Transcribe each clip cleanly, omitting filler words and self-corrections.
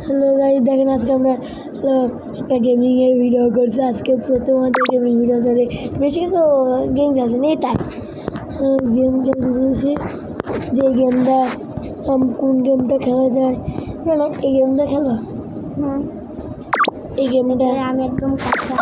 Hello guys, দেখেন আজকে আমরা একটা গেমিংয়ের ভিডিও করছি। আজকে প্রথম আমাদের গেমিং ভিডিও ধরে বেশি কিন্তু গেম খেলছে নেই, তাই গেম খেলতে চলেছি। যে গেমটা কোন গেমটা খেলা যায় না, এই গেমটা খেলবা। এই গেমটা আমি একদম কাছে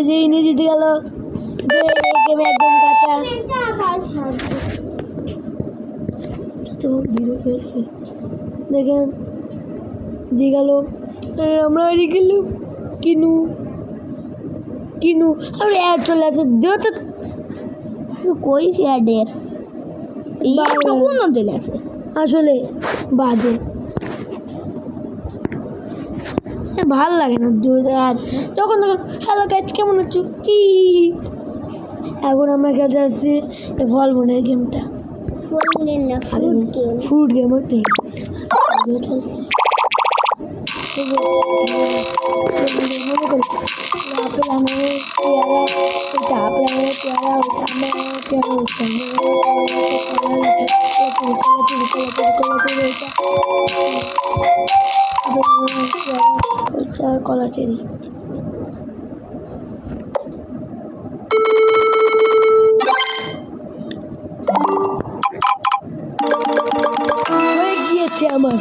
যে ইনি জিতে গেল, যে গেমে একদম কাঁচা তো ভিডিও করছে। দেখেন দিয়ে গেল, আমরা হারিয়ে গেলাম। কিনু আমরা অ্যাড চলে আসে দিও তো কইছি অ্যাডের কোন দিলে আছে আসলে বাজে, ভাল লাগে না যখন তখন হ্যালো গাইস কেমন আছো কি। এখন আমরা খেলতে আসছি ফল মনের গেমটা, ফ্রুট গেম হচ্ছে কলা চেরি। হয়ে গিয়েছে আমার,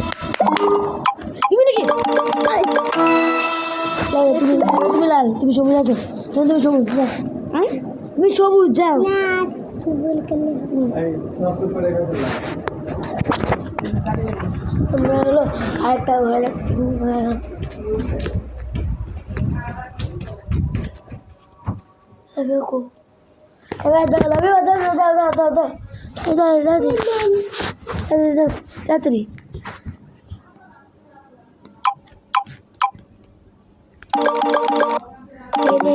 তুমি নাকি তুমি লাল, তুমি সবুজ আছো, তুমি সবুজ যাও, তুমি সবুজ যাও। তোমরা হলো আরেকটা ঘরে যাচ্ছি, এবার তাড়াতাড়ি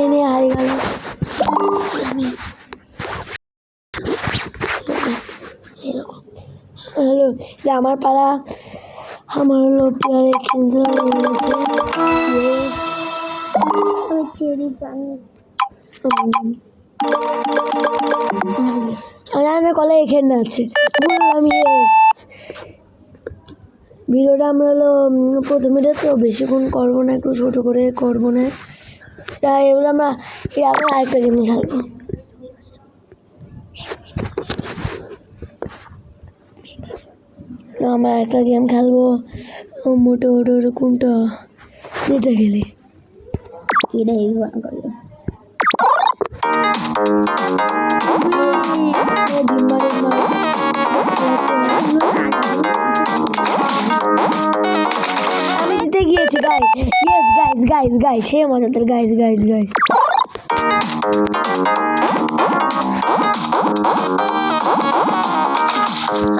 এনে হারিয়ে গেল। হ্যালো, আমার পাড়া, আমার হলো প্লেয়ারে খেলতে চেরি জানি আমার কলা এখানে আছে বললাম। ভিডিওটা আমরা হলো প্রথমেটা তো বেশিক্ষণ করবো না, একটু ছোটো করে করবো না। এবার আমরা আরেকটা গেম খেলবো। আমরা একটা গেম খেলবো মোটো কোনটা, এটা খেলি এটা এই করলো আমি জিতে গিয়েছি গাইস, সে মজাদার গাইস।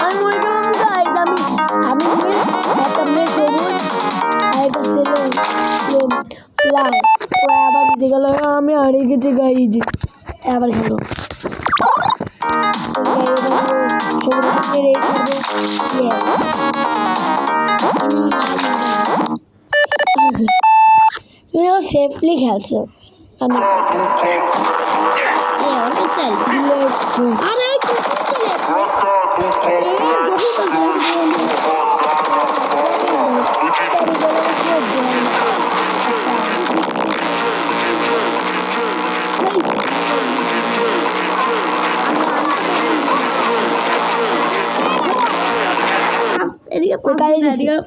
আমি মরে গেলাম গাইস, আমি একটা মেয়ে সবুজ আর একটা ছেলে লাল, ওরা আবার জিতে গেল, আমি হারিয়ে গেছি গাইজ। আবার খেলো তুমি সেফলি খেলছো, আমি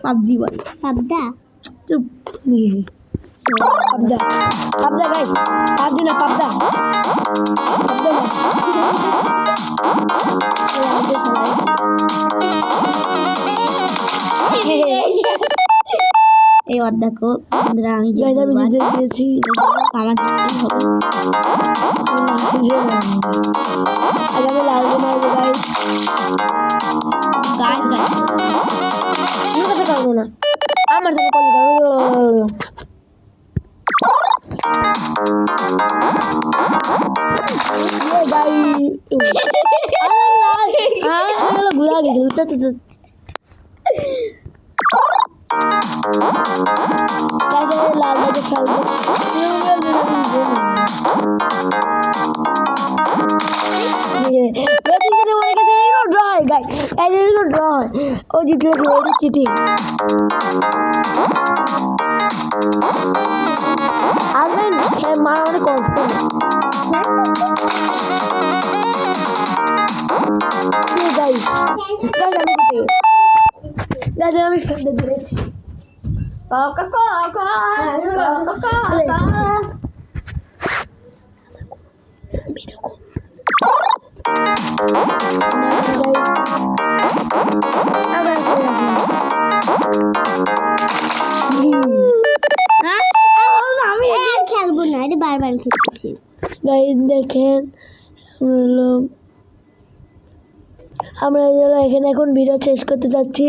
পাবজি বল পাবদা চুপ পাবদা গাইস, পাবজি না পাবদা এই দেখো বন্ধুরা, আমি জিতে গিয়েছি, আমার জিততেই হবে। আগে আমি লাল মারবো গাইস। গেছিল লাল বাজে খেলবো ও জিতলে চিঠি আসবেন মারামারি করছে আমি ফেলে ধরেছি আমি খেলবো না, এটা বারবার খেলতেছি। গাইজ দেখেন আমরা এখানে এখন ভিডিও শেষ করতে যাচ্ছি।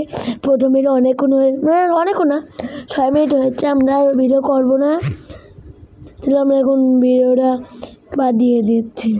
প্রথম ভিডিও অনেকক্ষণ অনেকক্ষণ না 6 মিনিট হয়েছে, আমরা আর ভিডিও করবো না, তাহলে আমরা এখন ভিডিওটা বাদ দিয়ে দিচ্ছি।